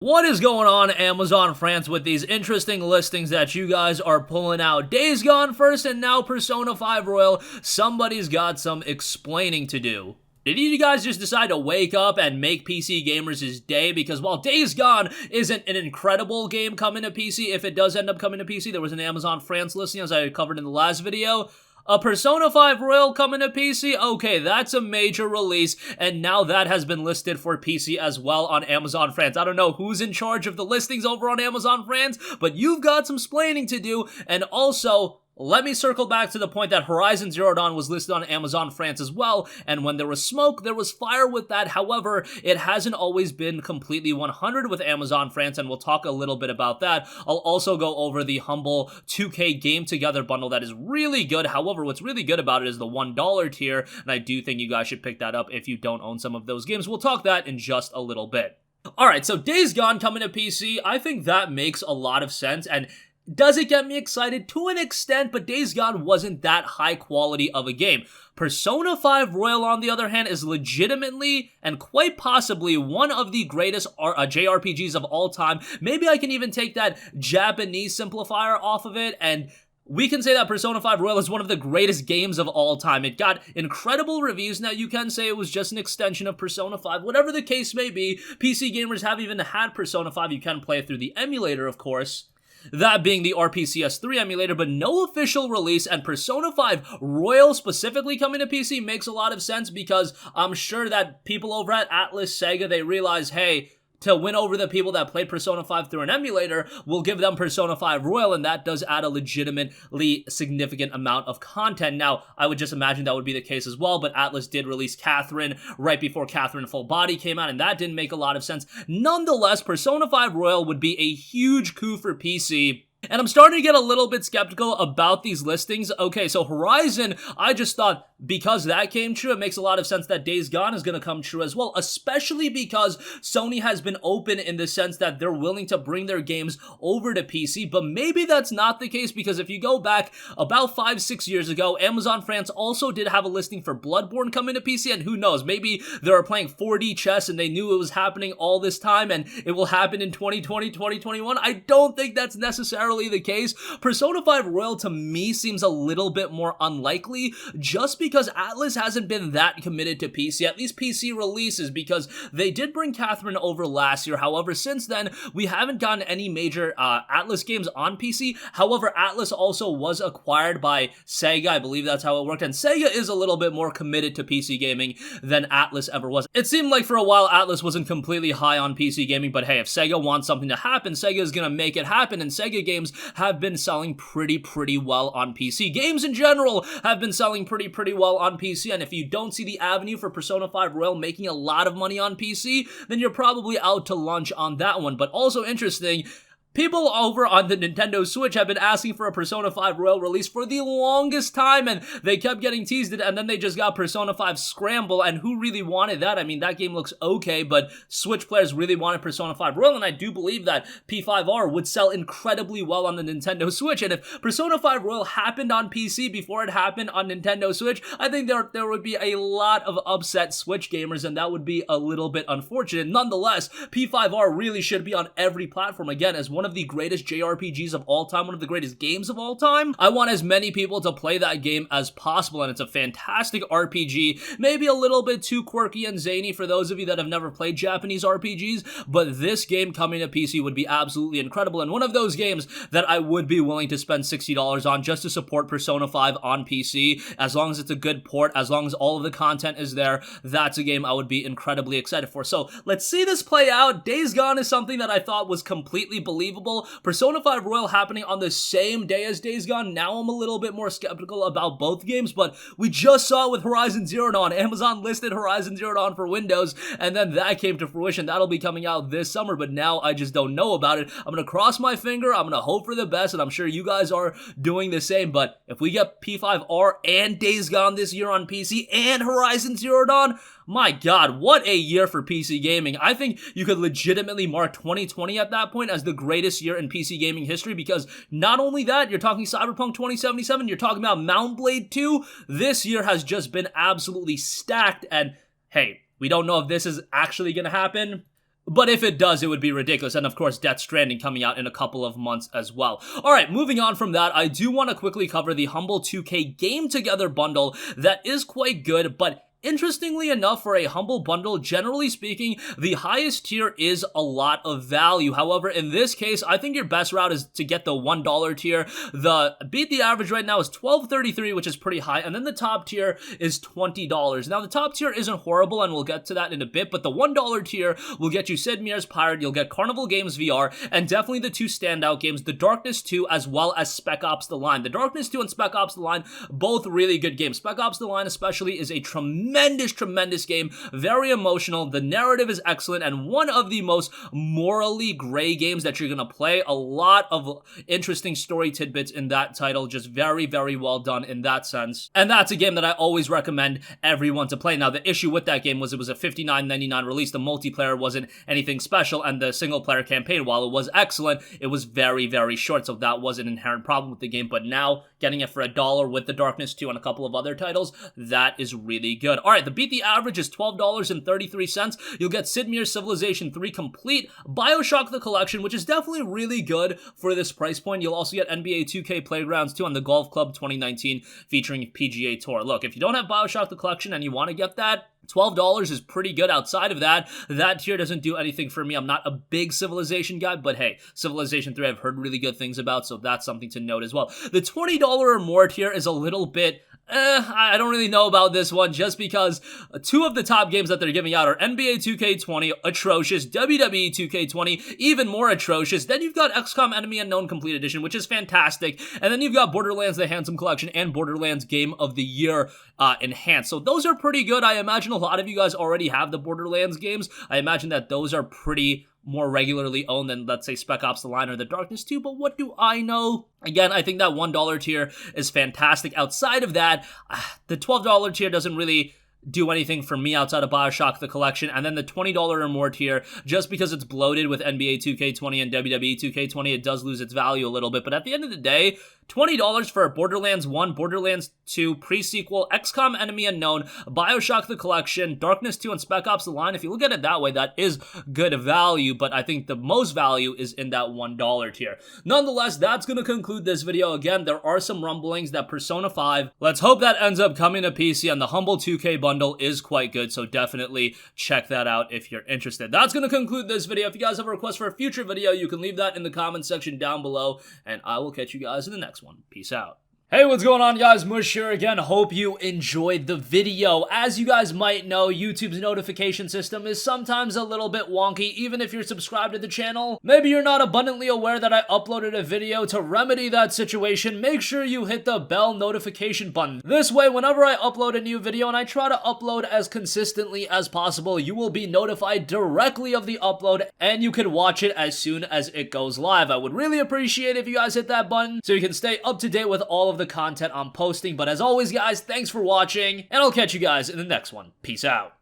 What is going on, Amazon France, with these interesting listings that you guys are pulling out? Days Gone first, and now Persona 5 Royal. Somebody's got some explaining to do. Did you guys just decide to wake up and make PC gamers' day? Because while Days Gone isn't an incredible game coming to PC, if it does end up coming to PC, there was an Amazon France listing, as I covered in the last video. A Persona 5 Royal coming to PC? Okay, that's a major release, and now that has been listed for PC as well on Amazon France. I don't know who's in charge of the listings over on Amazon France, but you've got some splaining to do, and also, let me circle back to the point that Horizon Zero Dawn was listed on Amazon France as well, and when there was smoke, there was fire with that. However, it hasn't always been completely 100 with Amazon France, and we'll talk a little bit about that. I'll also go over the Humble 2K Game Together bundle that is really good. However, what's really good about it is the $1 tier, and I do think you guys should pick that up if you don't own some of those games. We'll talk that in just a little bit. Alright, so Days Gone coming to PC, I think that makes a lot of sense, and does it get me excited? To an extent, but Days Gone wasn't that high quality of a game. Persona 5 Royal, on the other hand, is legitimately and quite possibly one of the greatest JRPGs of all time. Maybe I can even take that Japanese simplifier off of it, and we can say that Persona 5 Royal is one of the greatest games of all time. It got incredible reviews. Now, you can say it was just an extension of Persona 5. Whatever the case may be, PC gamers have even had Persona 5. You can play it through the emulator, of course. That being the RPCS3 emulator, but no official release, and Persona 5 Royal specifically coming to PC makes a lot of sense because I'm sure that people over at Atlas Sega, they realize, hey, to win over the people that played Persona 5 through an emulator, we'll give them Persona 5 Royal, and that does add a legitimately significant amount of content. Now, I would just imagine that would be the case as well, but Atlas did release Catherine right before Catherine Full Body came out, and that didn't make a lot of sense. Nonetheless, Persona 5 Royal would be a huge coup for PC. And I'm starting to get a little bit skeptical about these listings. Okay, so Horizon, I just thought because that came true, it makes a lot of sense that Days Gone is going to come true as well, especially because Sony has been open in the sense that they're willing to bring their games over to PC, but maybe that's not the case because if you go back about 5-6 years ago, Amazon France also did have a listing for Bloodborne coming to PC, and who knows, maybe they were playing 4D chess and they knew it was happening all this time and it will happen in 2020, 2021. I don't think that's necessarily the case. Persona 5 Royal to me seems a little bit more unlikely just because Atlas hasn't been that committed to PC, at least PC releases, because they did bring Catherine over last year. However, since then, we haven't gotten any major Atlas games on PC. However, Atlas also was acquired by Sega. I believe that's how it worked, and Sega is a little bit more committed to PC gaming than Atlas ever was. It seemed like for a while Atlas wasn't completely high on PC gaming, but hey, if Sega wants something to happen, Sega is gonna make it happen, and Sega games have been selling pretty well on PC. Games in general have been selling pretty well on PC, and if you don't see the avenue for Persona 5 Royal making a lot of money on PC, then you're probably out to lunch on that one. But also interesting, people over on the Nintendo Switch have been asking for a Persona 5 Royal release for the longest time, and they kept getting teased it, and then they just got Persona 5 Scramble, and who really wanted that? I mean, that game looks okay, but Switch players really wanted Persona 5 Royal, and I do believe that P5R would sell incredibly well on the Nintendo Switch, and if Persona 5 Royal happened on PC before it happened on Nintendo Switch, I think there would be a lot of upset Switch gamers, and that would be a little bit unfortunate. Nonetheless, P5R really should be on every platform, again, as one of the greatest JRPGs of all time, one of the greatest games of all time. I want as many people to play that game as possible, and it's a fantastic RPG, maybe a little bit too quirky and zany for those of you that have never played Japanese RPGs, but this game coming to PC would be absolutely incredible, and one of those games that I would be willing to spend $60 on just to support Persona 5 on PC, as long as it's a good port, as long as all of the content is there, that's a game I would be incredibly excited for. So let's see this play out. Days Gone is something that I thought was completely believable. Persona 5 Royal happening on the same day as Days Gone. Now I'm a little bit more skeptical about both games, but we just saw it with Horizon Zero Dawn. Amazon listed Horizon Zero Dawn for Windows, and then that came to fruition. That'll be coming out this summer, but now I just don't know about it. I'm gonna cross my finger, I'm gonna hope for the best, and I'm sure you guys are doing the same, but if we get P5R and Days Gone this year on PC and Horizon Zero Dawn, my god, what a year for PC gaming. I think you could legitimately mark 2020 at that point as the greatest year in PC gaming history, because not only that, you're talking Cyberpunk 2077, you're talking about Mount Blade 2. This year has just been absolutely stacked, and hey, we don't know if this is actually gonna happen. But if it does, it would be ridiculous. And of course, Death Stranding coming out in a couple of months as well. Alright, moving on from that, I do want to quickly cover the Humble 2K Game Together bundle that is quite good, but interestingly enough, for a Humble bundle, generally speaking, the highest tier is a lot of value. However, in this case, I think your best route is to get the $1 tier. The beat the average right now is $12.33, which is pretty high, and then the top tier is $20. Now, the top tier isn't horrible, and we'll get to that in a bit, but the $1 tier will get you Sid Meier's Pirate, you'll get Carnival Games VR, and definitely the two standout games, The Darkness 2 as well as Spec Ops The Line. The Darkness 2 and Spec Ops The Line, both really good games. Spec Ops The Line especially is a tremendous game, very emotional, the narrative is excellent, and one of the most morally gray games that you're gonna play. A lot of interesting story tidbits in that title, just very well done in that sense. And that's a game that I always recommend everyone to play. Now, the issue with that game was it was a $59.99 release, the multiplayer wasn't anything special, and the single player campaign, while it was excellent, it was very short, so that was an inherent problem with the game. But now, getting it for $1 with The Darkness 2 and a couple of other titles, that is really good. Alright, the beat the average is $12.33. You'll get Sid Meier's Civilization 3 Complete, BioShock the Collection, which is definitely really good for this price point. You'll also get NBA 2K Playgrounds 2 on the Golf Club 2019 featuring PGA Tour. Look, if you don't have BioShock the Collection and you want to get that, $12 is pretty good. Outside of that, that tier doesn't do anything for me. I'm not a big Civilization guy, but hey, Civilization 3 I've heard really good things about, so that's something to note as well. The $20 or more tier is a little bit I don't really know about this one, just because two of the top games that they're giving out are NBA 2K20, atrocious, WWE 2K20, even more atrocious. Then you've got XCOM Enemy Unknown Complete Edition, which is fantastic, and then you've got Borderlands The Handsome Collection and Borderlands Game of the Year Enhanced. So those are pretty good. I imagine a lot of you guys already have the Borderlands games. I imagine that those are pretty more regularly owned than, let's say, Spec Ops The Line or The Darkness 2, but what do I know? Again, I think that $1 tier is fantastic. Outside of that, the $12 tier doesn't really do anything for me outside of BioShock the Collection, and then the $20 or more tier, just because it's bloated with NBA 2K20 and WWE 2K20, it does lose its value a little bit, but at the end of the day, $20 for Borderlands 1, Borderlands 2, pre-sequel, XCOM Enemy Unknown, BioShock the Collection, Darkness 2, and Spec Ops The Line. If you look at it that way, that is good value, but I think the most value is in that $1 tier. Nonetheless, that's going to conclude this video. Again, there are some rumblings that Persona 5, let's hope that ends up coming to PC, and the Humble 2K bundle is quite good, so definitely check that out if you're interested. That's going to conclude this video. If you guys have a request for a future video, you can leave that in the comment section down below, and I will catch you guys in the next one. Peace out. Hey, what's going on, guys? Mush here again. Hope you enjoyed the video. As you guys might know, YouTube's notification system is sometimes a little bit wonky, even if you're subscribed to the channel. Maybe you're not abundantly aware that I uploaded a video. To remedy that situation, make sure you hit the bell notification button. This way, whenever I upload a new video, and I try to upload as consistently as possible, you will be notified directly of the upload, and you can watch it as soon as it goes live. I would really appreciate it if you guys hit that button, so you can stay up to date with all of the content I'm posting. But as always, guys, thanks for watching, and I'll catch you guys in the next one. Peace out.